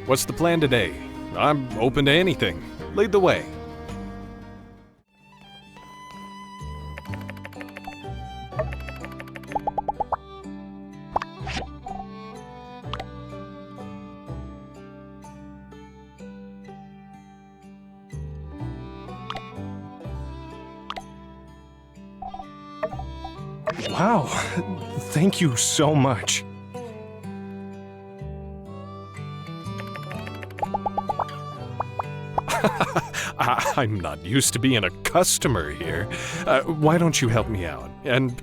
What's the plan today? I'm open to anything. Lead the way. Wow, thank you so much. I'm not used to being a customer here. Why don't you help me out? And...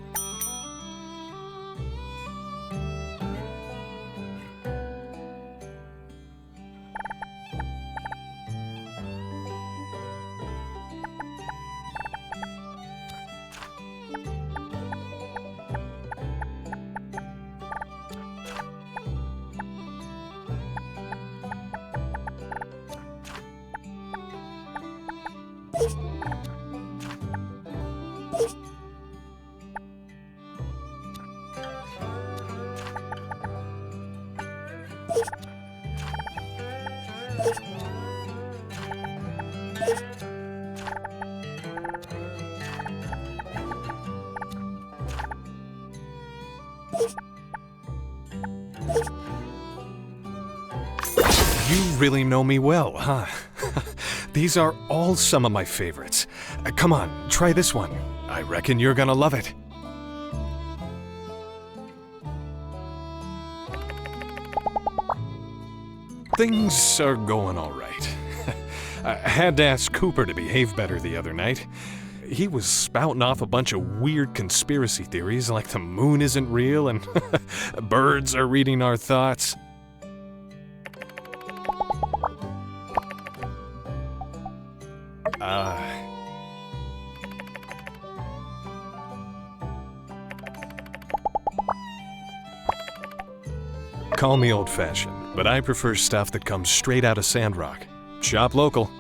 You really know me well, huh? These are all some of my favorites. Come on, try this one. I reckon you're gonna love it. Things are going all right. I had to ask Cooper to behave better the other night. He was spouting off a bunch of weird conspiracy theories like the moon isn't real and birds are reading our thoughts. Call me old-fashioned, but I prefer stuff that comes straight out of Sandrock. Shop local.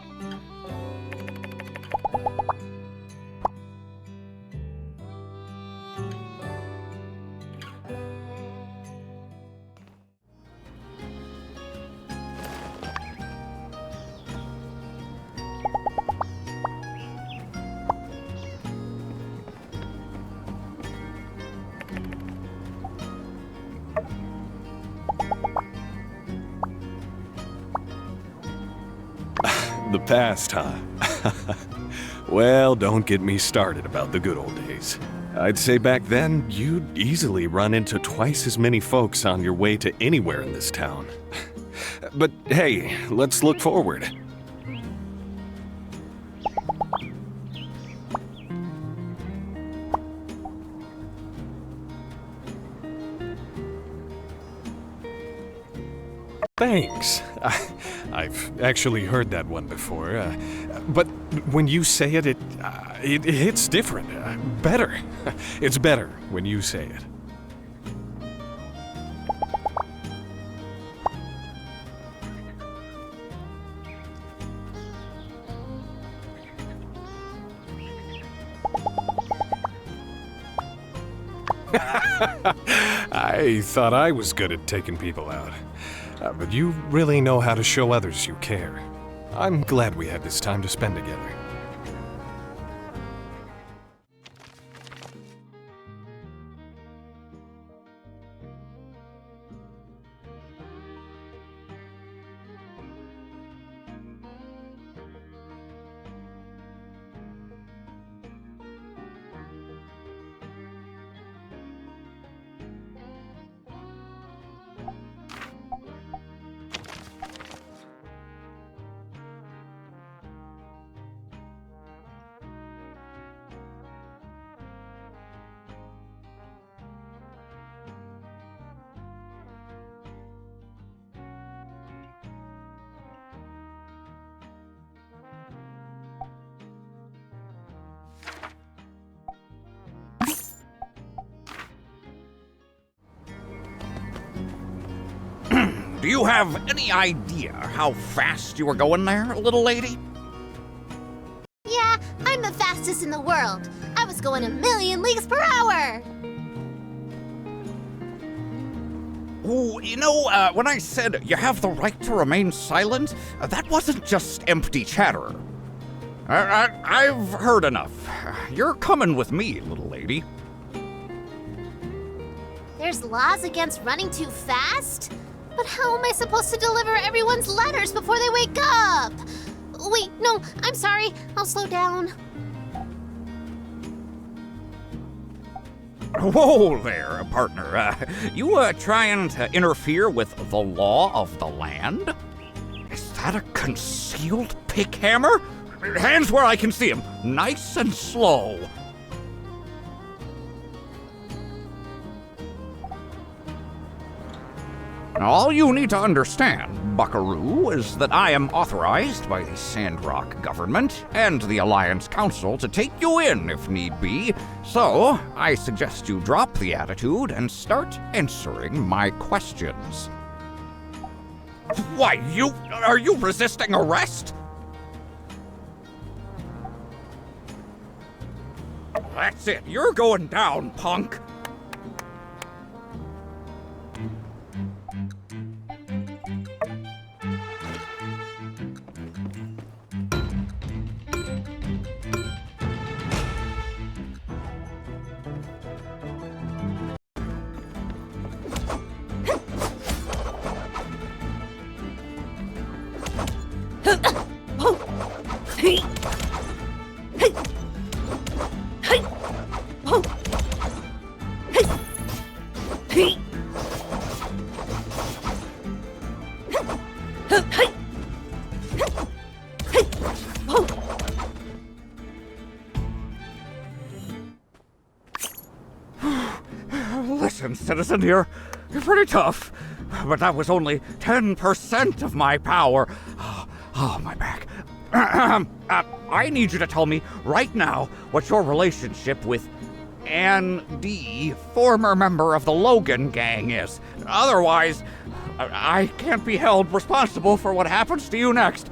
The past, huh? Well, don't get me started about the good old days. I'd say back then, you'd easily run into twice as many folks on your way to anywhere in this town. But hey, let's look forward. Thanks. I've actually heard that one before, but when you say it, it hits different. Better. It's better when you say it. I thought I was good at taking people out. But you really know how to show others you care. I'm glad we had this time to spend together. Do you have any idea how fast you were going there, little lady? Yeah, I'm the fastest in the world. I was going 1,000,000 leagues per hour. Oh, when I said you have the right to remain silent, that wasn't just empty chatter. I've heard enough. You're coming with me, little lady. There's laws against running too fast? But how am I supposed to deliver everyone's letters before they wake up? Wait, no, I'm sorry. I'll slow down. Whoa there, partner. You trying to interfere with the law of the land? Is that a concealed pick hammer? Hands where I can see him. Nice and slow. All you need to understand, Buckaroo, is that I am authorized by the Sandrock government and the Alliance Council to take you in if need be, so I suggest you drop the attitude and start answering my questions. Why, are you resisting arrest? That's it, you're going down, punk. Listen, citizen, you're pretty tough, but that was only 10% of my power. Oh, my back. I need you to tell me right now what your relationship with Ann D., former member of the Logan gang, is. Otherwise, I can't be held responsible for what happens to you next.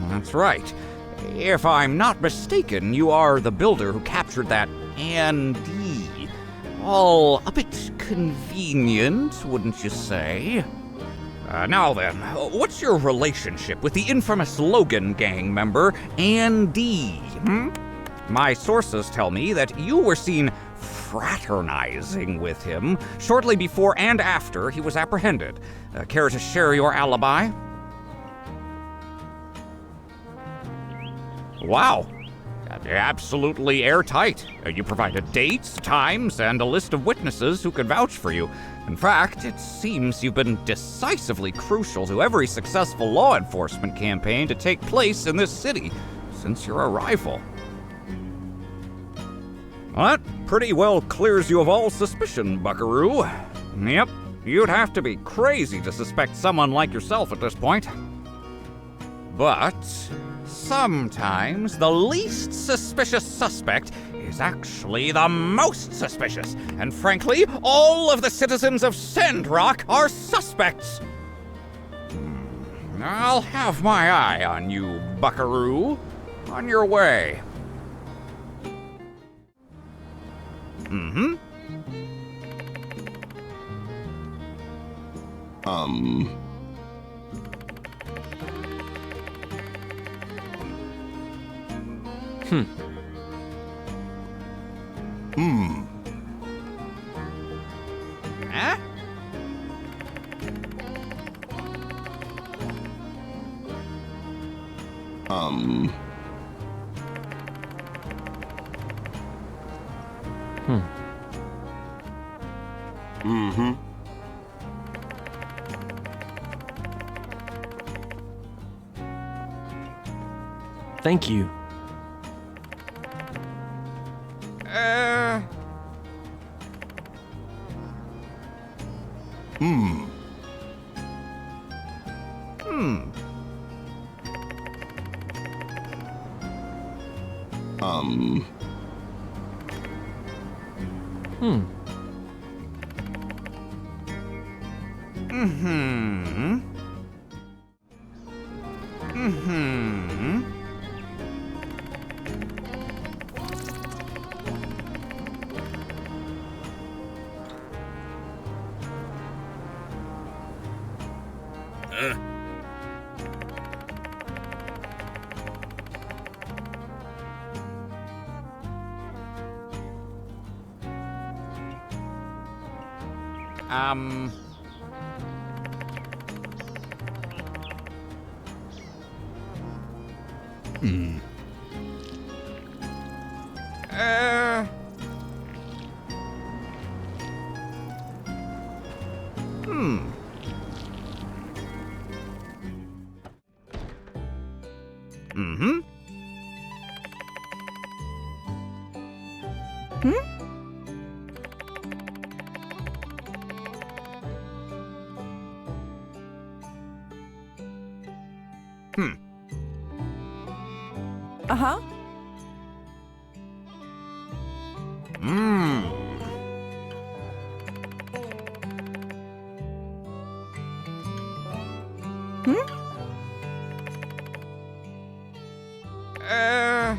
That's right. If I'm not mistaken, you are the builder who captured that Andy. All a bit convenient, wouldn't you say? Now then, what's your relationship with the infamous Logan gang member, Andy? My sources tell me that you were seen fraternizing with him shortly before and after he was apprehended. Care to share your alibi? Wow. Absolutely airtight. You provided dates, times, and a list of witnesses who could vouch for you. In fact, it seems you've been decisively crucial to every successful law enforcement campaign to take place in this city since your arrival. Well, that pretty well clears you of all suspicion, Buckaroo. Yep, you'd have to be crazy to suspect someone like yourself at this point. But sometimes the least suspicious suspect is actually the most suspicious. And frankly, all of the citizens of Sandrock are suspects. I'll have my eye on you, Buckaroo. On your way. Huh? Thank you. Mm-hmm. Mm-hmm. Um... Hmm. Hmm. Mm-hmm. Hmm. Uh-huh. Hmm. Uh...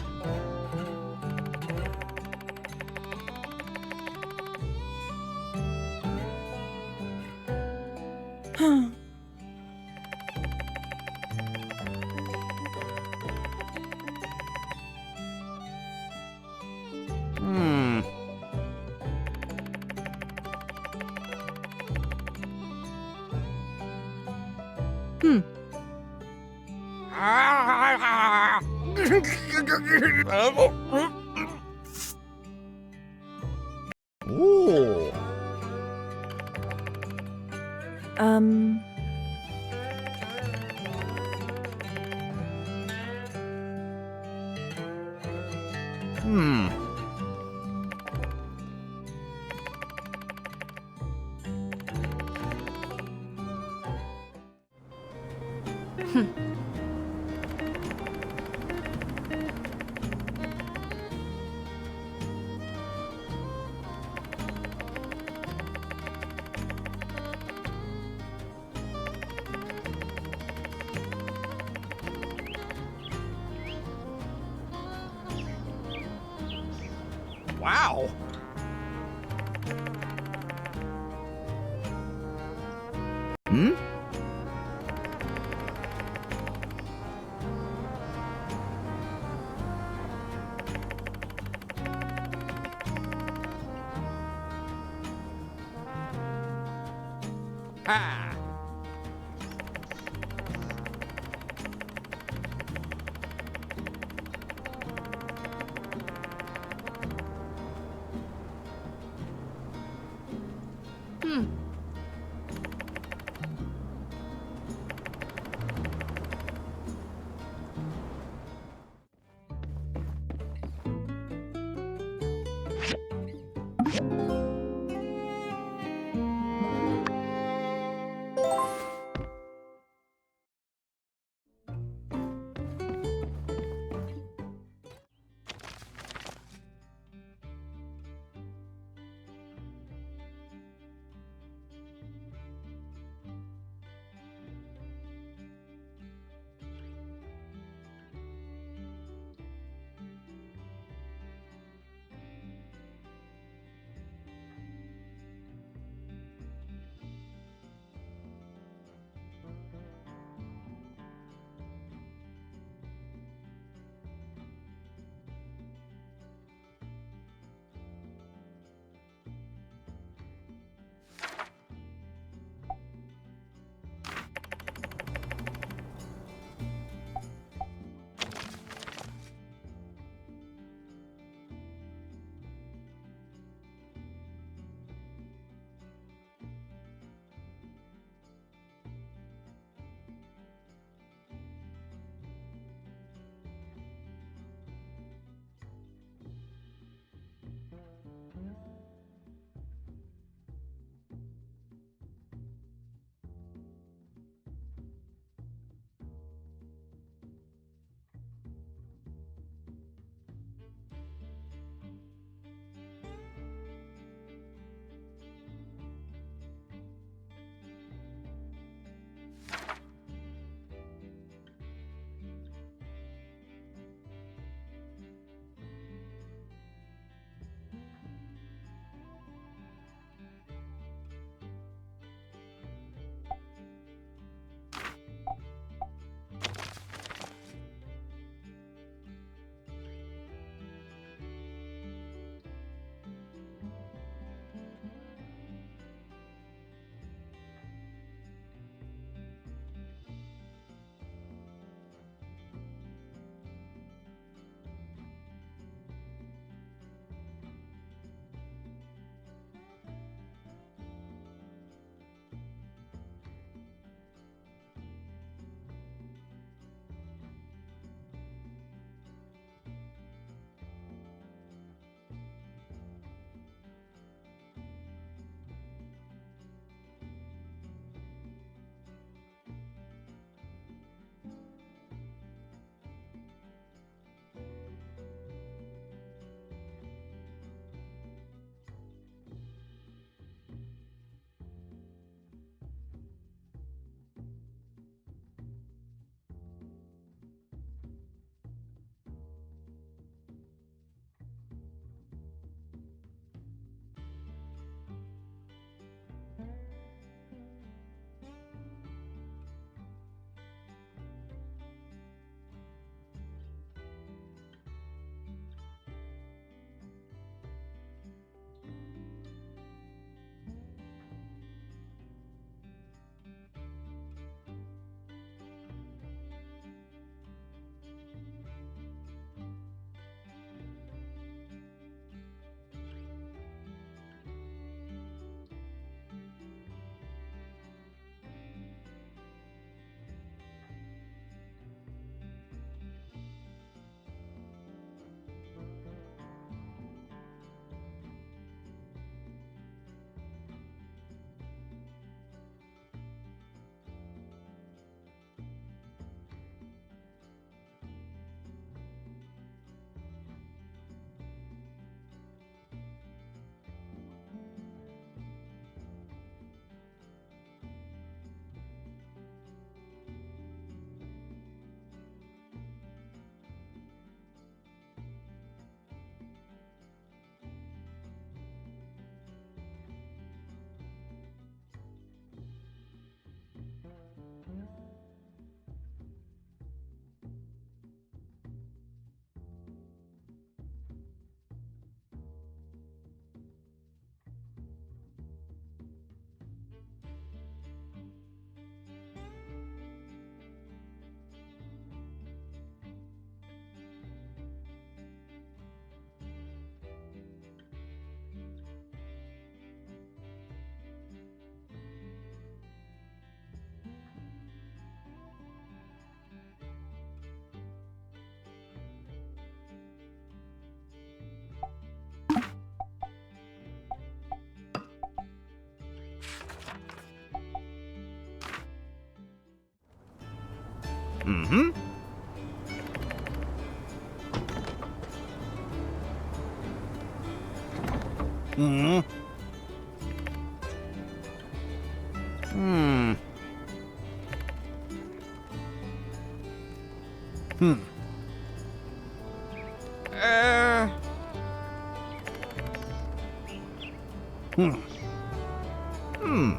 Hmm. Hmm. Ooh. Um... Hmm. Wow. Hmm? Ha! Hmm. Mm-hmm. Hmm. Hmm. Hmm. Hmm. Hmm.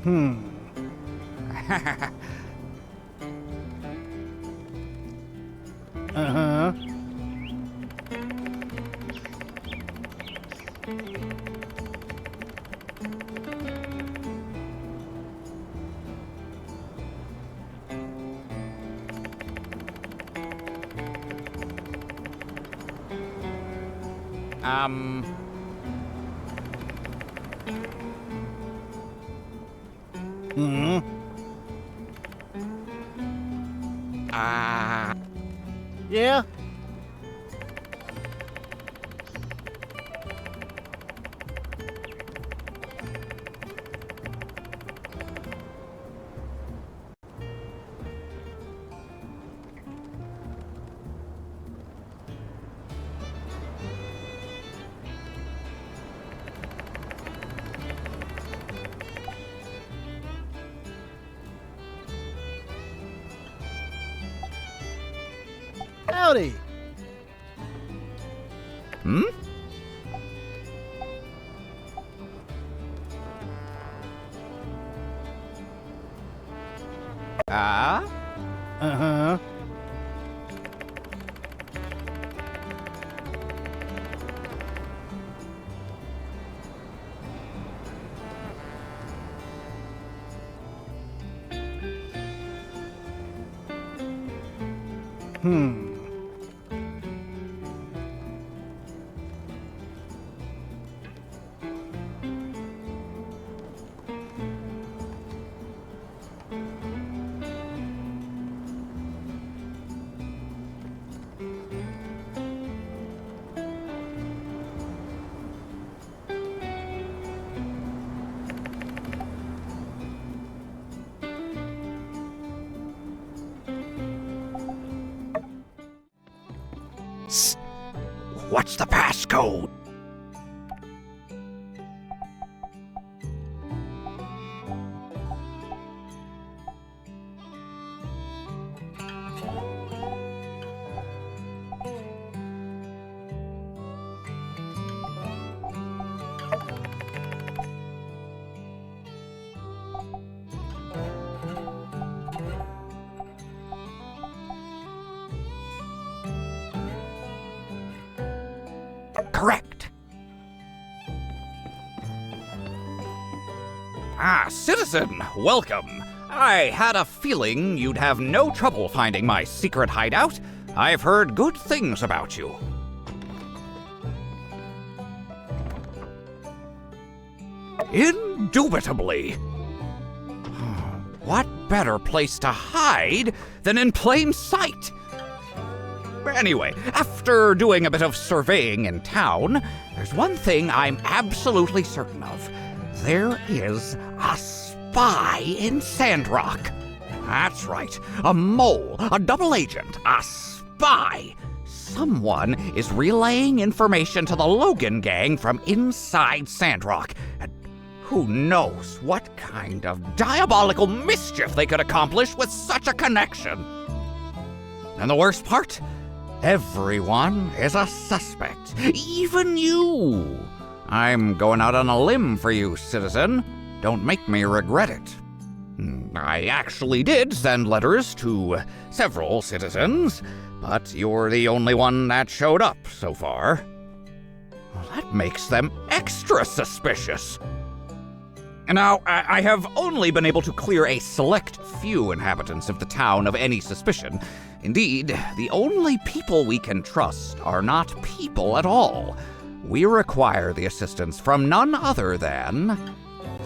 Hmm. Uh-huh. Um. Hmm. Yeah? Howdy. Hmm? Ah? Uh-huh. Hmm. What's the passcode? Correct. Ah, citizen, welcome. I had a feeling you'd have no trouble finding my secret hideout. I've heard good things about you. Indubitably. What better place to hide than in plain sight? Anyway, after doing a bit of surveying in town, there's one thing I'm absolutely certain of. There is a spy in Sandrock. That's right, a mole, a double agent, a spy. Someone is relaying information to the Logan gang from inside Sandrock. And who knows what kind of diabolical mischief they could accomplish with such a connection. And the worst part? Everyone is a suspect, even you. I'm going out on a limb for you, citizen. Don't make me regret it. I actually did send letters to several citizens, but you're the only one that showed up so far. Well, that makes them extra suspicious. Now, I have only been able to clear a select few inhabitants of the town of any suspicion. Indeed, the only people we can trust are not people at all. We require the assistance from none other than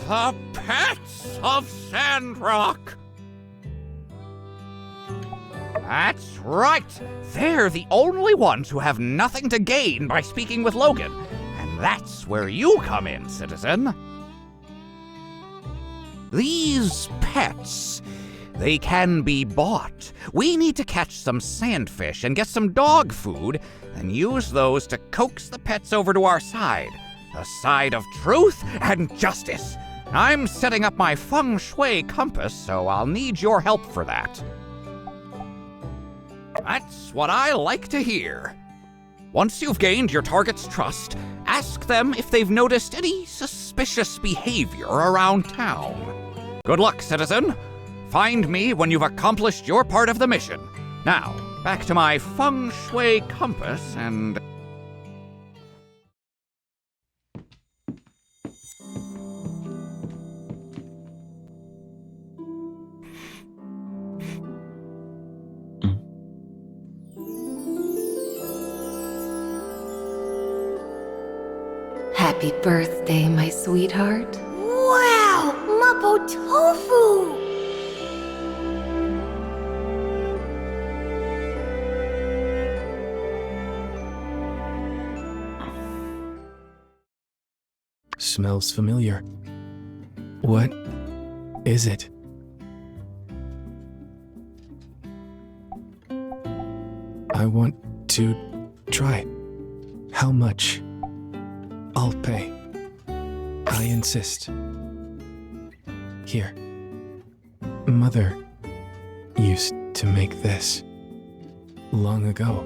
the pets of Sandrock. That's right. They're the only ones who have nothing to gain by speaking with Logan. And that's where you come in, citizen. These pets, they can be bought. We need to catch some sandfish and get some dog food and use those to coax the pets over to our side. The side of truth and justice. I'm setting up my feng shui compass, so I'll need your help for that. That's what I like to hear. Once you've gained your target's trust, ask them if they've noticed any suspicious behavior around town. Good luck, citizen. Find me when you've accomplished your part of the mission. Now, back to my feng shui compass and... Happy birthday, my sweetheart. Wow! Mapo tofu! Smells familiar. What is it? I want to try. How much? I'll pay. I insist. Here. Mother used to make this long ago.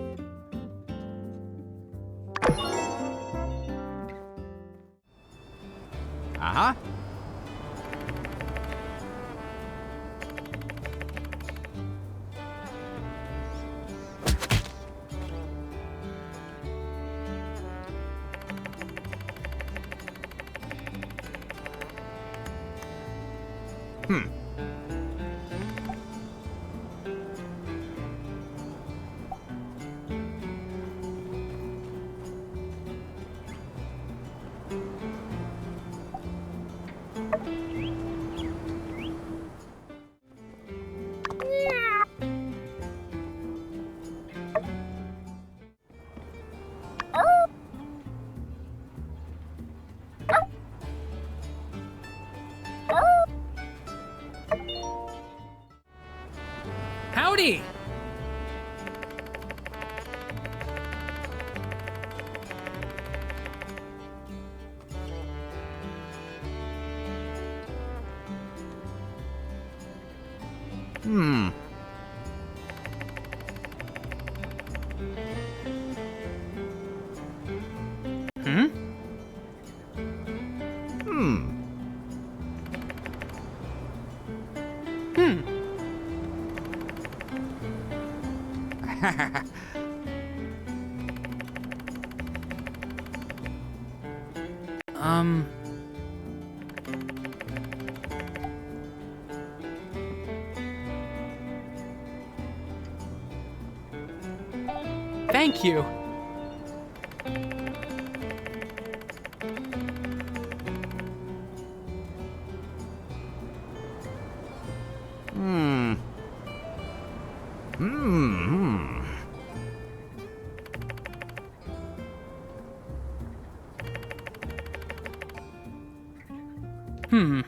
Uh-huh. Howdy! Hmm. Hmm? Hmm. Hmm. Thank you. Hmm. Hmm. Hmm.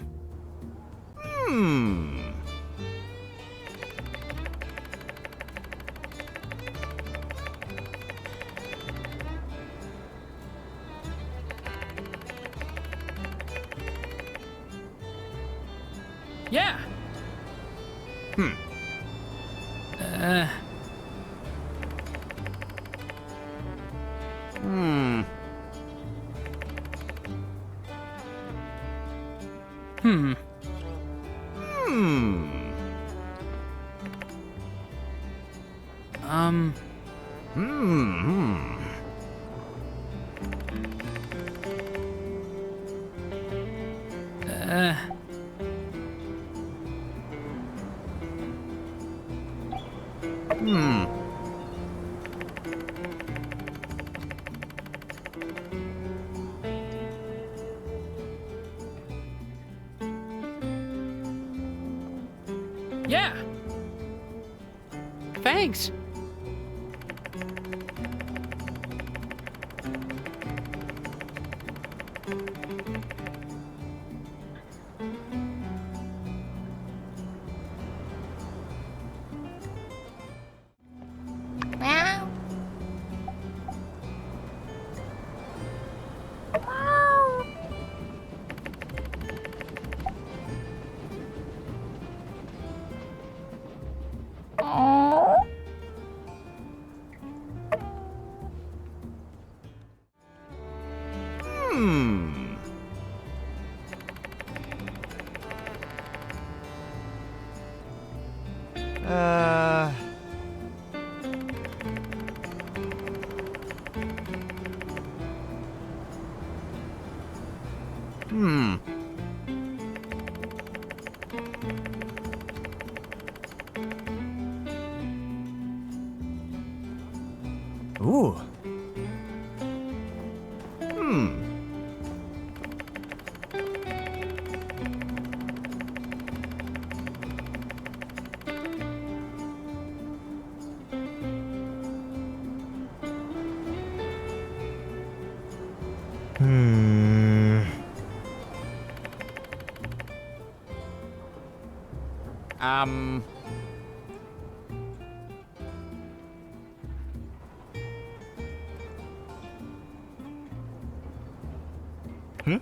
Hmm. Yeah. Hmm. Hmm. Hmm. Hmm. Hmm. Hmm. Yeah. Thanks. Meow. Hmm. Uh. Hmm. Ooh. Hmm. Hmm. Um. Hmm?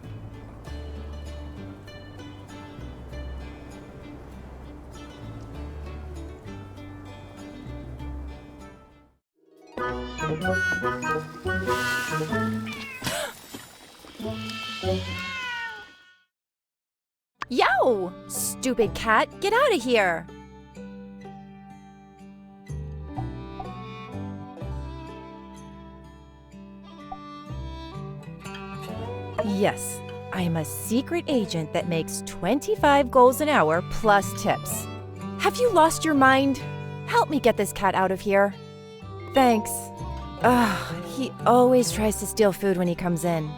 Yo! Stupid cat, get out of here! Yes, I am a secret agent that makes 25 goals an hour plus tips. Have you lost your mind? Help me get this cat out of here. Thanks. Ugh, he always tries to steal food when he comes in.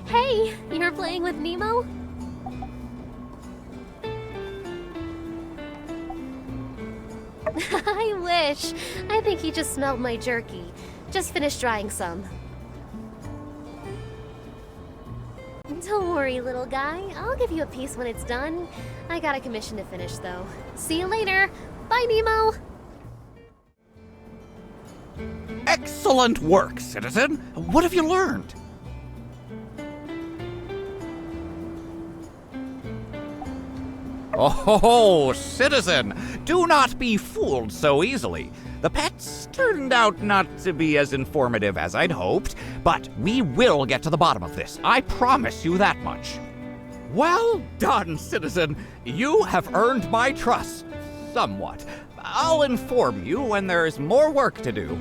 Hey, you're playing with Nemo? I wish. I think he just smelled my jerky. Just finished drying some. Don't worry, little guy. I'll give you a piece when it's done. I got a commission to finish, though. See you later. Bye, Nemo. Excellent work, citizen. What have you learned? Oh, citizen, do not be fooled so easily. The pets turned out not to be as informative as I'd hoped, but we will get to the bottom of this. I promise you that much. Well done, citizen. You have earned my trust. Somewhat. I'll inform you when there's more work to do.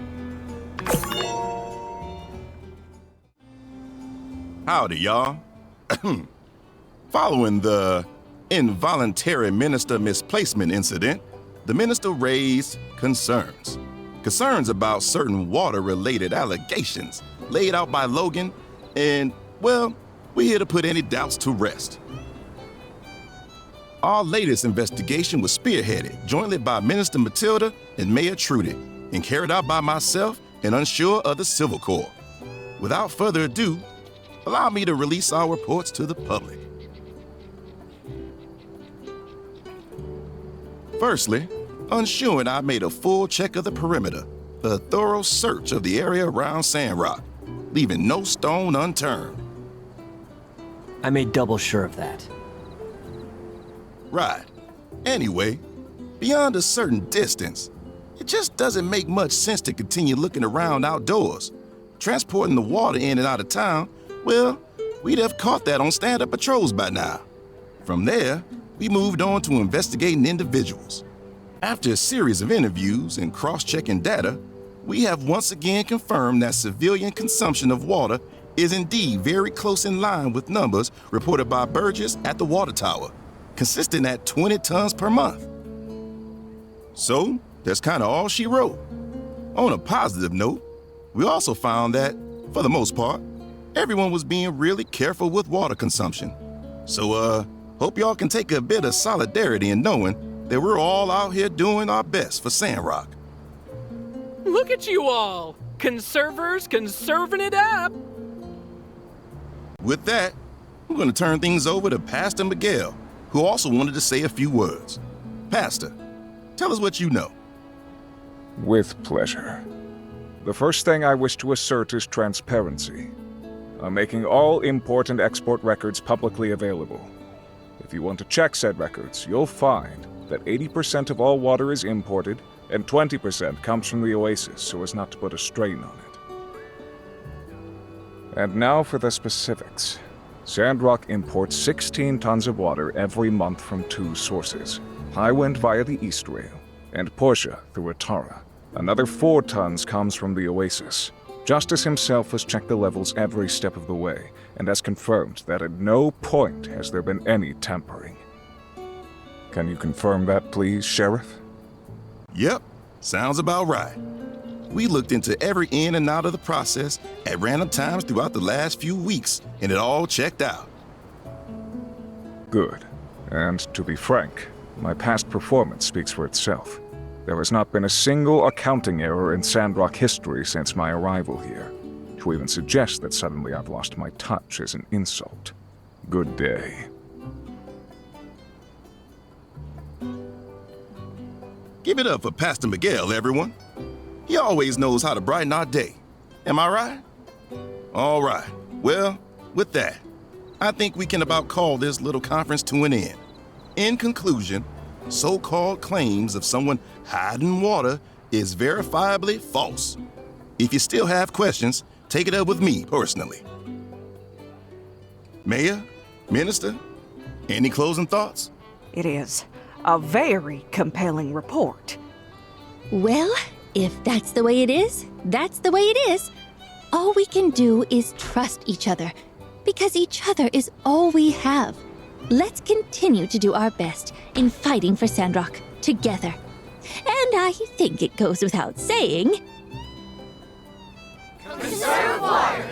Howdy, y'all. Following the involuntary minister misplacement incident, the minister raised concerns. Concerns about certain water-related allegations laid out by Logan, and, well, we're here to put any doubts to rest. Our latest investigation was spearheaded jointly by Minister Matilda and Mayor Trudy, and carried out by myself and Unsure of the Civil Corps. Without further ado, allow me to release our reports to the public. Firstly, Unsure and I made a full check of the perimeter, a thorough search of the area around Sandrock, leaving no stone unturned. I made double sure of that. Right. Anyway, beyond a certain distance, it just doesn't make much sense to continue looking around outdoors. Transporting the water in and out of town, well, we'd have caught that on stand-up patrols by now. From there, we moved on to investigating individuals. After a series of interviews and cross-checking data, we have once again confirmed that civilian consumption of water is indeed very close in line with numbers reported by Burgess at the water tower, consistent at 20 tons per month. So, that's kind of all she wrote. On a positive note, we also found that, for the most part, everyone was being really careful with water consumption. So, hope y'all can take a bit of solidarity in knowing that we're all out here doing our best for Sandrock. Look at you all! Conservers conserving it up! With that, I'm going to turn things over to Pastor Miguel, who also wanted to say a few words. Pastor, tell us what you know. With pleasure. The first thing I wish to assert is transparency. I'm making all import and export records publicly available. If you want to check said records, you'll find that 80% of all water is imported and 20% comes from the oasis so as not to put a strain on it. And now for the specifics. Sandrock imports 16 tons of water every month from 2 sources. Highwind via the East Rail, and Portia through Atara. Another 4 tons comes from the oasis. Justice himself has checked the levels every step of the way, and has confirmed that at no point has there been any tampering. Can you confirm that, please, Sheriff? Yep, sounds about right. We looked into every in and out of the process at random times throughout the last few weeks, and it all checked out. Good. And to be frank, my past performance speaks for itself. There has not been a single accounting error in Sandrock history since my arrival here. To even suggest that suddenly I've lost my touch is an insult. Good day. Give it up for Pastor Miguel, everyone. He always knows how to brighten our day. Am I right? All right. Well, with that, I think we can about call this little conference to an end. In conclusion, so-called claims of someone hiding water is verifiably false. If you still have questions, take it up with me personally. Mayor, Minister, any closing thoughts? It is a very compelling report. Well, if that's the way it is, that's the way it is. All we can do is trust each other, because each other is all we have. Let's continue to do our best in fighting for Sandrock together. And I think it goes without saying... Conserve water!